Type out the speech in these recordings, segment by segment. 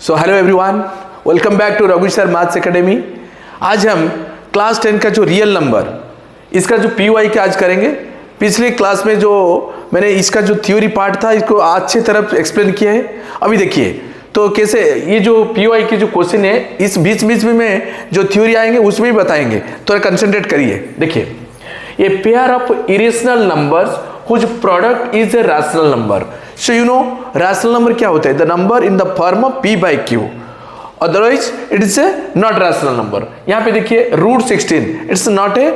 So hello everyone, welcome back to Raghu sir maths academy. आज हम class 10 का जो रियल नंबर, इसका जो पीवाई का आज करेंगे। पिछले क्लास में जो मैंने इसका जो थ्योरी पार्ट था इसको अच्छी तरह एक्सप्लेन किया है। अभी देखिए तो कैसे ये जो पीवाई के जो क्वेश्चन है इस बीच में जो थ्योरी आएंगे उसमें भी बताएंगे, थोड़ा कंसंट्रेट करिए। देखिए ये pair of irrational numbers whose product is a rational number. So you know rational number क्या होता है? The number in the form of p by q. Otherwise it is a not rational number. यहाँ पे देखिए root 16. It's not a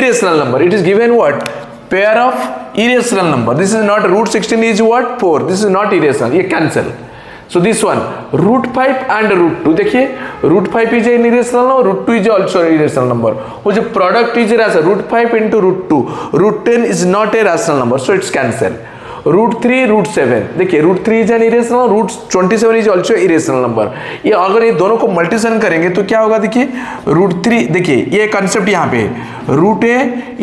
irrational number. It is given what? Pair of irrational number. This is not root 16 is what? 4. This is not irrational. ये cancel. So this one root 5 and root 2. देखिए root 5 is an irrational number, root 2 is also an irrational number. वो जो product is rational, root 5 into root 2, root 10 is not a rational number, so it's cancel. root 3, root 7. देखिए root 3 is an irrational, root 27 is also irrational number. ये अगर ये दोनों को multiplication करेंगे तो क्या होगा? देखिए root 3, देखिए ये कंसेप्ट यहाँ पे root a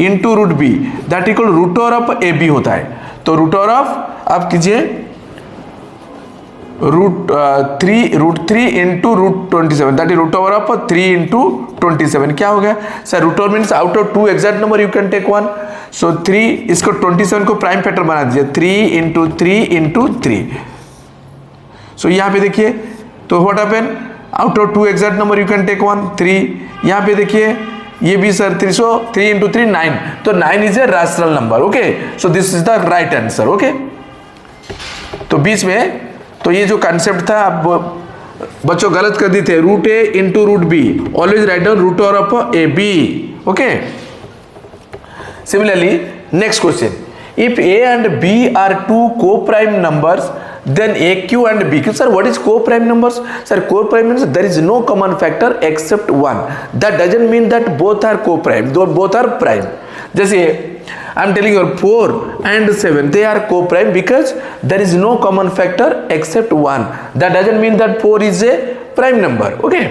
into root b that equal root over of ab होता है। तो root over of आप कीजिए root 3 into root 27 that is root over of 3 into 27 क्या हो गया sir? root over means out of two exact number you can take one, so 3 इसको 27 को प्राइम फैक्टर बना दीजिए 3 into 3 into 3। so यहाँ पे देखिए तो what happen out of two exact number you can take one 3। यहाँ पे देखिए ये भी सर 3, so 3 into 3 9, तो 9 is a rational number। okay, so this is the right answer। okay, तो बीच में तो ये जो कंसेप्ट था आप बच्चों गलत कर दी थे, root A into root B, always write down root over of A B. Okay, similarly next question, if A and B are two coprime numbers then AQ and BQ. Sir, what is co-prime numbers? Sir, co-prime means there is no common factor except one. That doesn't mean that both are co-prime, though both are prime. जैसे I am telling you 4 and 7 they are co-prime because there is no common factor except one. That doesn't mean that 4 is a prime number. Okay,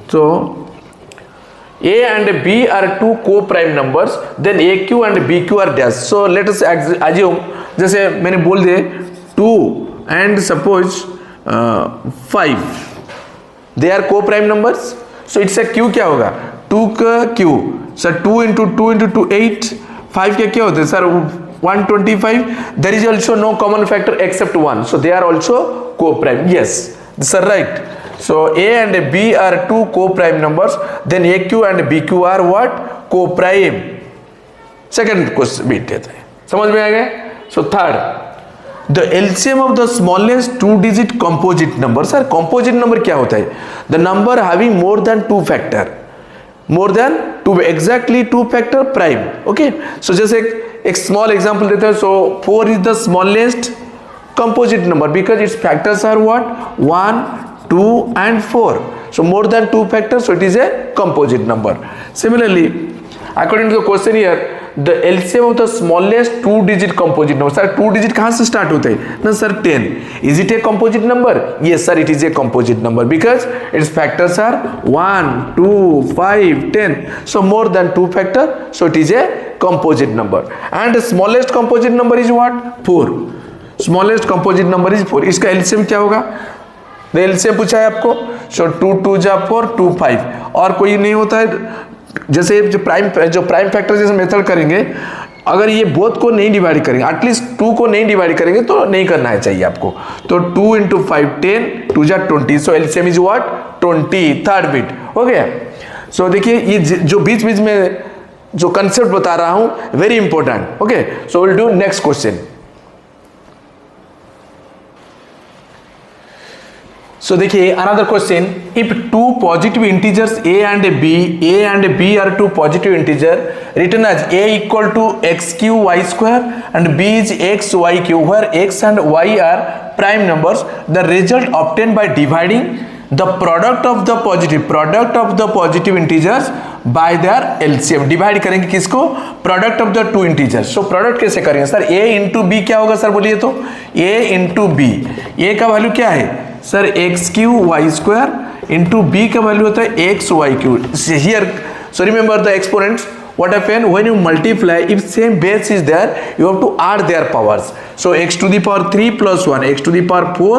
so A and B are two co-prime numbers, then AQ and BQ are dash. So let us assume, जैसे मैंने बोल दिए 2 and suppose 5 they are co-prime numbers, so it's a q क्या होगा 2 का q sir 2 into 2 into 2 8, 5 के क्या होते हैं sir 125, there is also no common factor except one, so they are also co-prime. Yes sir, right. So A and B are two co-prime numbers, then AQ and BQ are what? Co-prime. Second question बीट देते हैं, समझ में आ गया। So third, The LCM of the smallest two-digit composite number. Sir, composite number क्या होता है? The number having more than two factor, more than two, exactly two factor prime. Okay, so जैसे एक small example देते हैं। So 4 is the smallest composite number because its factors are what? 1, 2 and 4. So more than two factors, so it is a composite number. Similarly, according to the question here, the LCM of the smallest two-digit composite number. Sir two digit कहाँ से start होते हैं ना sir 10. Is it a composite number? Yes sir, it is a composite number because its factors are 1, 2, 5, 10. So more than two factor, so it is a composite number. And the smallest composite number is what? 4. Smallest composite number is 4. इसका LCM क्या होगा? The LCM पूछा है आपको। So 2 2 जा 4, 2 5, और कोई नहीं होता है। जैसे जो प्राइम फैक्टर जैसे मेथड करेंगे, अगर ये बोथ को नहीं डिवाइड करेंगे, एटलीस्ट 2 को नहीं डिवाइड करेंगे तो नहीं करना है चाहिए आपको। तो 2 into 5 10, 2 जा 20, so LCM is what 20, third bit हो गया। सो देखिए ये जो बीच में जो कंसेप्ट बता रहा हूं very important. Okay, so will do next question. So देखिए another question, if two positive integers a and b are two positive integer written as a equal to x cube y square and b is x y cube, where x and y are prime numbers, the result obtained by dividing the product of the positive integers by their LCM. Divide करेंगे किसको? Product of the two integers. So product कैसे करेंगे sir? a into B क्या होगा sir बोलिए तो? a into b, a का value क्या है sir x cube y square into b का वैल्यू होता है x y cube. Here so remember the exponents, what happen when you multiply, if same base is there, you have to add their powers. So x to the power 3 plus 1, x to the power 4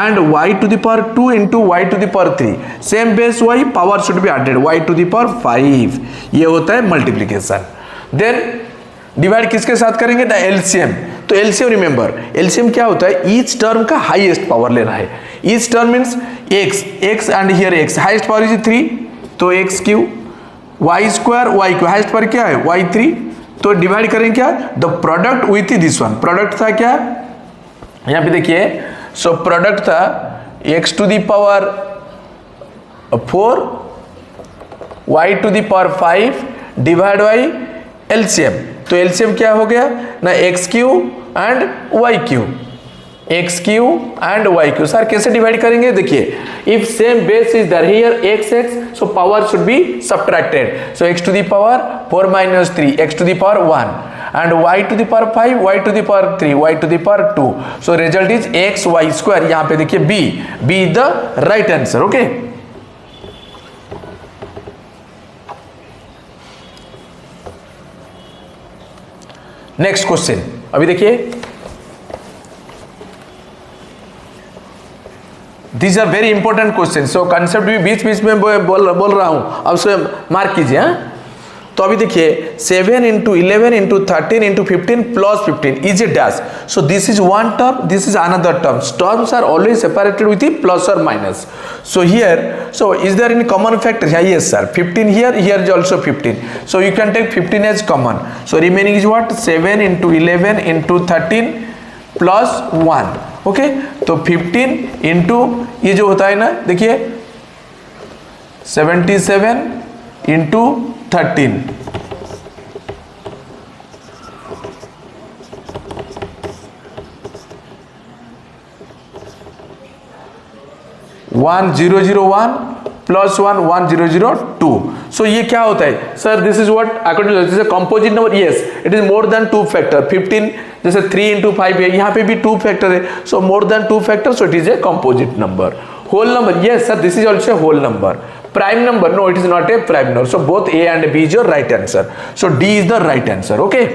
and y to the power 2 into y to the power 3, same base y, power should be added, y to the power 5. ये होता है multiplication. Then divide किसके साथ करेंगे? The LCM. तो LCM remember, LCM क्या होता है? ईच टर्म का हाईएस्ट पावर लेना है. Each term means x and here x, highest power is 3, तो x cube, y square y cube, highest power क्या है? y3. तो डिवाइड करें क्या? The product with this one. Product था क्या? यहाँ पे देखिए, सो प्रोडक्ट था x to the power 4 y to the power 5 divide by LCM. तो एलसीएम क्या हो गया ना? X q and y q, x q and y q. Sir कैसे डिवाइड करेंगे? देखिए, if same base is there here x x, so power should be subtracted. So x to the power 4 minus 3, x to the power 1 and y to the power 5, y to the power 3, y to the power 2. So result is x y square. यहाँ पे देखिए B is the right answer. Okay, next question. अभी देखिए, these are very important question. So concept भी बीच बीच में बोल रहा हूं, अब से मार्क कीजिए. हाँ, तो अभी देखिए 7 into 11 into 13 into 15 plus 15 is a dash. So this is one term, this is another term. Terms are always separated with plus और minus. So here, so is there any common factor? Yeah, yes sir, 15 here is also 15. So you can take 15 as common. So remaining is what? 7 into 11 into 13 plus 1. Okay, तो 15 into ये जो होता है ना, देखिए 77 into 13. 1001 plus 1002. सो ये क्या होता है? Sir this is what according to composite number. Yes, it is more than 2 factor. 15 जैसे 3 इंटू 5 है, यहाँ पे भी 2 फैक्टर है. So more than 2 factor, so it is a composite number. Whole number, yes sir, this is also whole number. Prime number, no it is not a prime number. So both A and B is your right answer. So D is the right answer. Okay,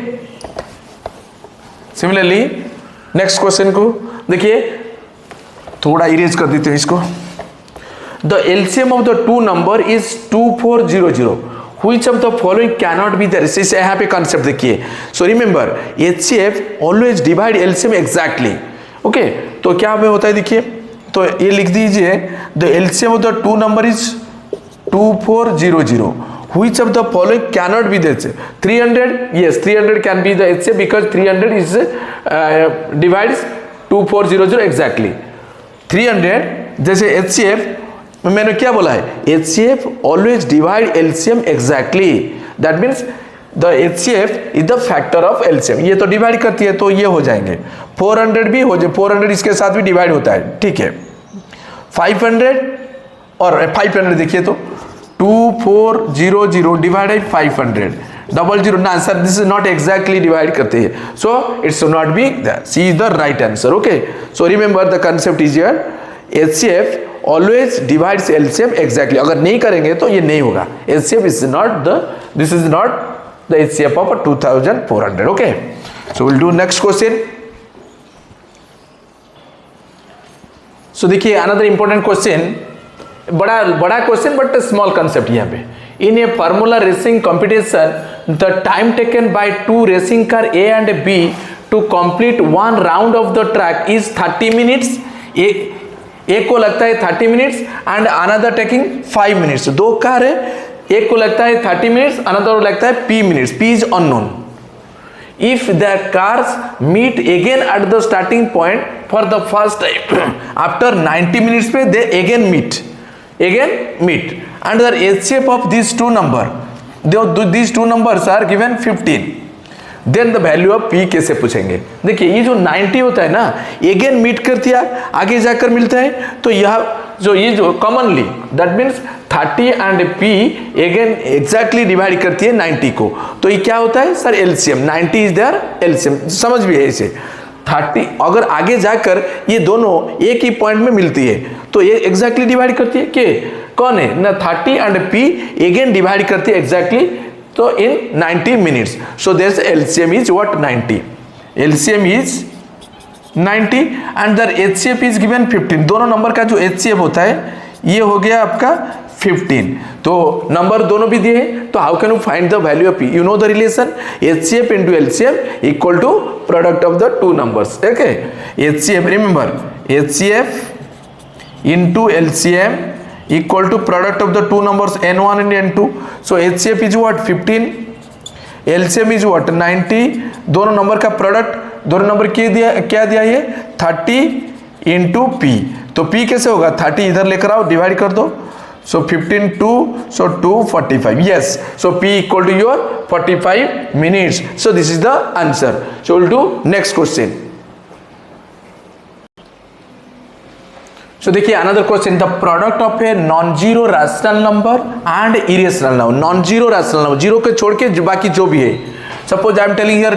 similarly next question को देखिए, थोड़ा erase कर देते हैं इसको. The LCM of the two number is 2400. Which of the following cannot be there? इसे यहाँ पे concept देखिए. So remember, HCF always divide LCM exactly. Okay, तो क्या में होता है देखिए, तो ये लिख दीजिए, the LCM of the two number is 2400. Which of the following cannot be there? 300, yes, 300 can be the HCF because 300 is divides 2400 exactly. 300 जैसे HCF मैंने क्या बोला है? HCF always divide LCM exactly. That means the HCF is the factor of LCM. ये तो divide करती है, तो ये हो जाएंगे. 400 भी हो जाए, 400 इसके साथ भी डिवाइड होता है. ठीक है, 500 और 500 देखिए, तो 2400 डिवाइड बाई 500 00. ना sir, this is not exactly divide करते हैं, so it's not be that. C is the right answer. Okay, so remember the concept is here, HCF always divides LCM exactly. अगर नहीं करेंगे तो ये नहीं होगा. HCF is not the, this is not the HCF of 2400. Okay, so will do next question. So देखिए, another important question, बड़ा question but small concept. यहाँ पे इन a formula racing competition, the time taken by 2 racing car A and B to complete 1 round of the track is 30 minutes. एक को लगता है 30 minutes and another taking 5 minutes. 2 car है, एक को लगता है 30 मिनट्स, अनदर को लगता है P minutes. P is unknown. If the cars meet again at the starting point for the first time after 90 minutes पे, they again meet and the HCF of this 2 number, these 2 numbers are given 15. Then the value of P कैसे पूछेंगे? देखिए, ये जो 90 होता है ना, again meet करती है, आगे जाकर मिलता है. तो यह जो commonly, that means 30 and P again exactly divide करती है 90 को. तो ये क्या होता है sir? LCM. 90 is there LCM. समझ भी है इसे. 30 अगर आगे जाकर ये दोनों एक ही पॉइंट में मिलती है, तो ये एग्जैक्टली डिवाइड करती है. के कौन है ना? 30 एंड P अगेन डिवाइड करती है एग्जैक्टली तो इन 90 minutes, so there LCM is what 90, LCM is 90 and there HCF is given 15। दोनों नंबर का जो एचसीएफ होता है ये हो गया आपका 15। तो नंबर दोनों भी दिए हैं, तो how can you find the value of p? You know the relation HCF into LCM equal to product of the two numbers. Okay, HCF, remember HCF into LCM equal to product of the two numbers n1 and n2. So HCF is what 15, LCM is what 90, दोनों number का product, दोनों number क्या दिया ये 30 into P. तो P कैसे होगा, 30 इधर लेकर आओ, डिवाइड कर दो, so 15 2, so 245, yes, so p equal to your 45 minutes. So this is the answer. So will do next question. So देखिए another question, the product of a non zero rational number and irrational number. Non zero rational number, zero के छोड़ के बाकी जो भी है, suppose I am telling here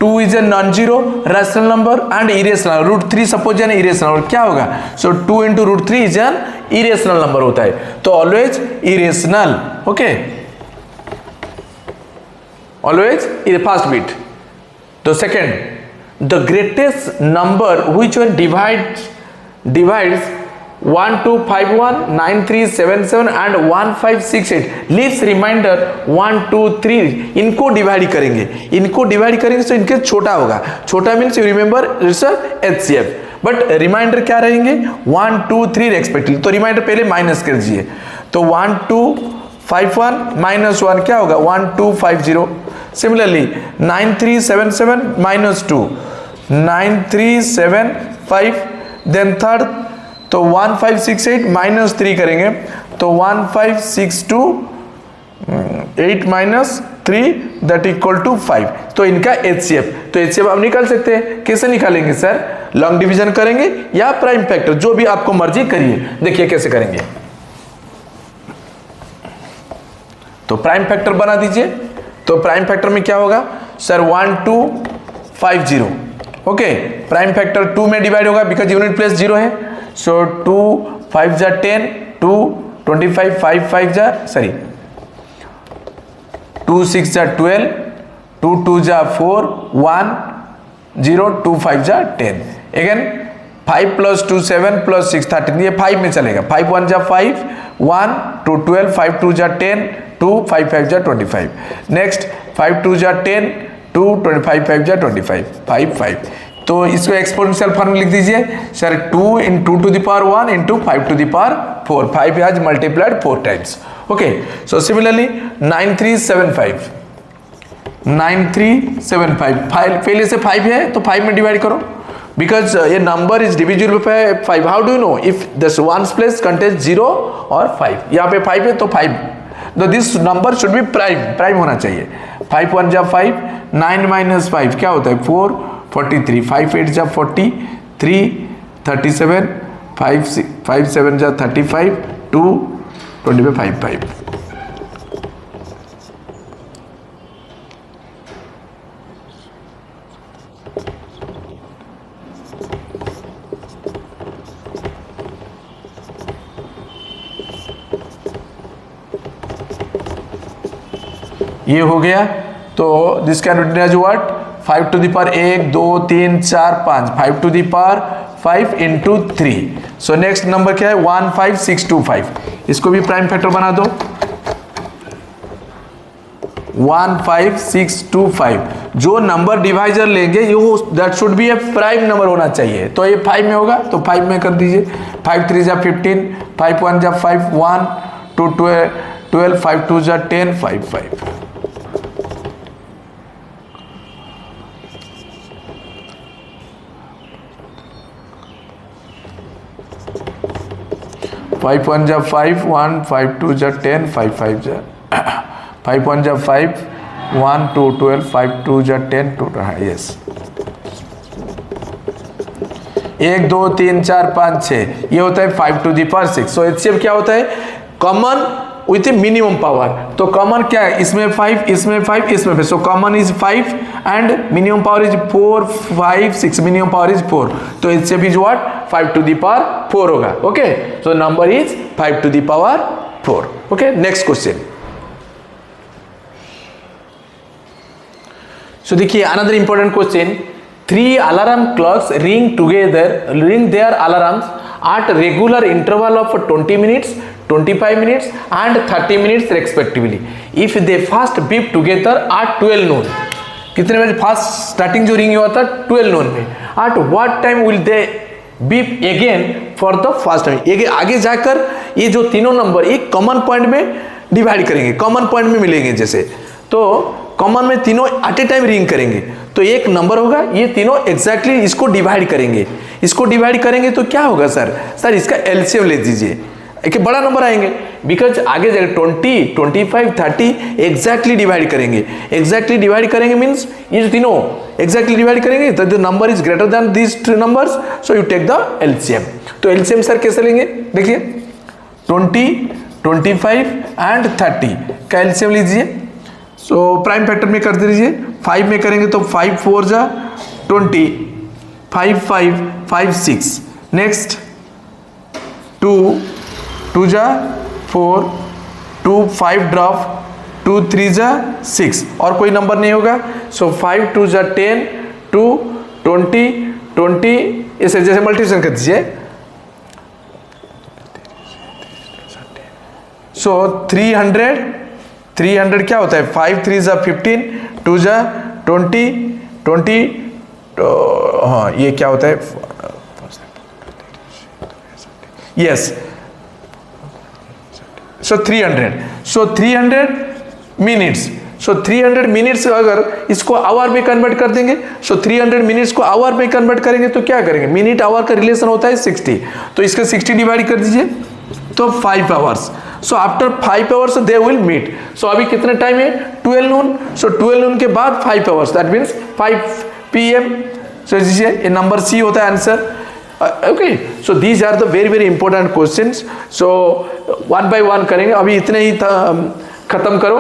2 is a non zero rational number and irrational, √3 suppose N irrational number, क्या होगा, so 2 into √3 is an irrational number होता है, तो always irrational. Okay, always first bit. तो second, the greatest number which one divides 1251 9377 and 1568 leaves remainder 1 2 3, इनको divide करेंगे, तो इनके छोटा होगा, छोटा means you remember it's HCF, but reminder क्या रहेंगे 1 2 3 रेस्पेक्टिवली। तो रिमाइंडर पहले माइनस कर दीजिए, तो 1251 माइनस 1 क्या होगा 1250। सिमिलरली 9377 माइनस 2 9375, देन थर्ड तो 1568 माइनस 3 करेंगे, तो 1562 8 माइनस 3 दैट इक्वल टू 5। तो इनका एचसीएफ, तो एचसीएफ आप निकाल सकते हैं, कैसे निकालेंगे सर, लॉन्ग डिवीजन करेंगे या प्राइम फैक्टर, जो भी आपको मर्जी करिए। देखिए कैसे करेंगे, तो प्राइम फैक्टर बना दीजिए। तो प्राइम फैक्टर में क्या होगा सर 1250, ओके, प्राइम फैक्टर 2 में डिवाइड होगा बिकॉज यूनिट प्लेस 0 है, सो 2 5 जा 10, 2 25 5 5 जा 2 6 जा 12, 2 2 जा 4 1 0 2 5 जा 10, अगेन 5 + 2 7 + 6 13, ये 5 में चलेगा, 5 1 जा 5 1 2 12 5 2 जा 10 2 5 5 जा 25, नेक्स्ट 5 2 जा 10 2 25 5 जा 25 5 5। तो इसको एक्सपोनेंशियल फॉर्म में लिख दीजिए sir, 2 × 2 to the power 1 × 5 to the power 4, 5 has multiplied 4 times। Okay, so similarly 9375 पहले से 5 है तो 5 में डिवाइड करो, बिकॉज ये number is divisible by 5। How do you know if this ones place contains 0 और 5, यहाँ पे 5 है तो 5, तो this number should be prime होना चाहिए। 5 1 जा 5, 9 माइनस 5 क्या होता है 4 43, 5 8 जा 40, 3 37, 5 7 जा 35, 2 25 5 5। ये हो गया, तो this can written as what 5 to the power 1 2 3 4 5, 5 to the power 5 into 3। So next number क्या है 15625, इसको भी प्राइम फैक्टर बना दो, 15625। जो नंबर डिवाइजर लेंगे ये that should be A prime number होना चाहिए, तो ये 5 में होगा तो 5 में कर दीजिए, 5 3 जा 15, 5 1 जा 5 1 2 12, 5 2 जा 10 5 5। 5 1 जा 5 1, 5 2 जा 10 5 5 जा 5 1 जा 5 1 2 12, 5 2 जा 10 2, यस 1 2 3 4 5 6, ये होता है 5 to the power 6। So HCF क्या होता है कॉमन विथ मिनिमम पावर, तो कॉमन क्या है इसमें 5 इसमें 5 इसमें 5, so common is 5 and minimum power is 4 5 6, minimum power is 4, तो HCF is what 5 to the power 4 होगा। Okay, so number is 5 to the power 4। Okay, next question. So देखिए another important question, 3 alarm clocks ring their alarms at regular interval of 20 minutes, 25 minutes and 30 minutes respectively. If they first beep together at 12 noon, कितने बजे first starting जो ring हुआ था 12 नून में, at what time will they beep again for the first time. आगे जाकर ये जो तीनों नंबर एक कॉमन पॉइंट में डिवाइड करेंगे, कॉमन पॉइंट में मिलेंगे, जैसे तो कॉमन में तीनों एट ए टाइम रिंग करेंगे तो एक नंबर होगा, ये तीनों एग्जैक्टली इसको डिवाइड करेंगे, इसको डिवाइड करेंगे तो क्या होगा सर इसका एलसीएम ले दीजिए, एक बड़ा नंबर आएंगे, बिकॉज आगे जाकर 20, 25, 30 एग्जैक्टली डिवाइड करेंगे, एग्जैक्टली डिवाइड करेंगे मीन्स ये जो तीनों एग्जैक्टली डिवाइड करेंगे तो the number is greater than this two numbers, so you take the LCM. तो एलसीएम सर कैसे लेंगे, देखिए 20, 25 एंड 30 का एलसीएम लीजिए। सो प्राइम फैक्टर में कर दीजिए, 5 में करेंगे तो 5 4 जा 20, 5 5 5 6, नेक्स्ट 2 जा 4, 2 5 ड्रॉप, 2 3 जा 6 और कोई नंबर नहीं होगा, सो 5 2 जा 10, 2 20 20 इसे जैसे मल्टीप्लिकेशन कर दीजिए, सो 300 क्या होता है, 5 3 जा 15, 2 जा 20 20, हाँ ये क्या होता है, यस, सो 300 मिनट्स, सो 300 मिनट्स अगर इसको आवर में कन्वर्ट कर देंगे, सो 300 मिनट्स को आवर में कन्वर्ट करेंगे तो क्या करेंगे, मिनट आवर का रिलेशन होता है 60, तो इसका 60 डिवाइड कर दीजिए तो 5 hours, so after 5 hours they will meet. So अभी कितना टाइम है 12 नून, सो 12 नून के बाद 5 hours, that means 5 PM। So ये नंबर सी होता है answer. Okay, so these are the very very important questions. So one by one करेंगे, अभी इतने ही खत्म करो,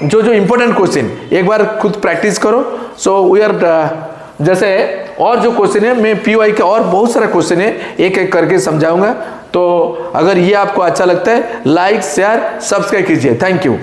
जो जो इंपॉर्टेंट क्वेश्चन एक बार खुद प्रैक्टिस करो। सो वी आर जैसे और जो क्वेश्चन है मैं PY के और बहुत सारा क्वेश्चन है एक एक करके समझाऊंगा। तो अगर ये आपको अच्छा लगता है लाइक शेयर सब्सक्राइब कीजिए। Thank you.